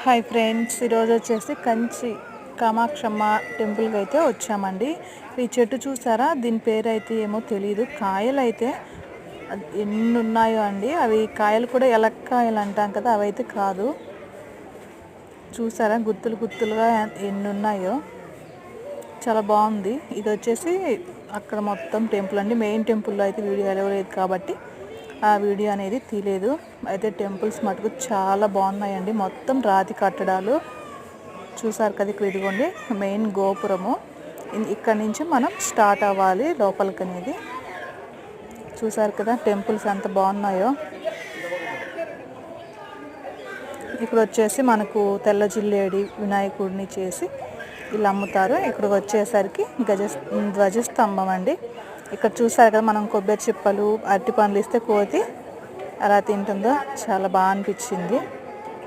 Hi friends, ఈరోజు వచ్చేసి కంచి కామాక్షమ్మ టెంపుల్కి అయితే వచ్చామండి. ఈ చెట్టు చూసారా, దీని పేరు అయితే ఏమో తెలియదు. కాయలు అయితే ఎన్ని ఉన్నాయో అండి. అవి కాయలు కూడా ఎలక్కాయలు అంటాం కదా, అవైతే కాదు. చూసారా గుత్తులు గుత్తులుగా ఎన్ని ఉన్నాయో, చాలా బాగుంది. ఇది వచ్చేసి అక్కడ మొత్తం టెంపుల్ అండి. మెయిన్ టెంపుల్లో అయితే వీడియో లేదు కాబట్టి ఆ వీడియో అనేది తీయలేదు. అయితే టెంపుల్స్ మటుకు చాలా బాగున్నాయండి. మొత్తం రాతి కట్టడాలు చూసారు కదా. ఇక్కడ ఇదిగోండి మెయిన్ గోపురము. ఇక్కడ నుంచి మనం స్టార్ట్ అవ్వాలి లోపలికి అనేది. చూసారు కదా టెంపుల్స్ ఎంత బాగున్నాయో. ఇక్కడ వచ్చేసి మనకు తెల్ల జిల్లేడి వినాయకుడిని చేసి ఇలా అమ్ముతారు. ఇక్కడికి వచ్చేసరికి ధ్వజస్తంభం అండి. ఇక్కడ చూసారు కదా, మనం కొబ్బరి చిప్పలు అరటి పండ్లు ఇస్తే కోతి అలా తింటుందో చాలా బాగా అనిపించింది.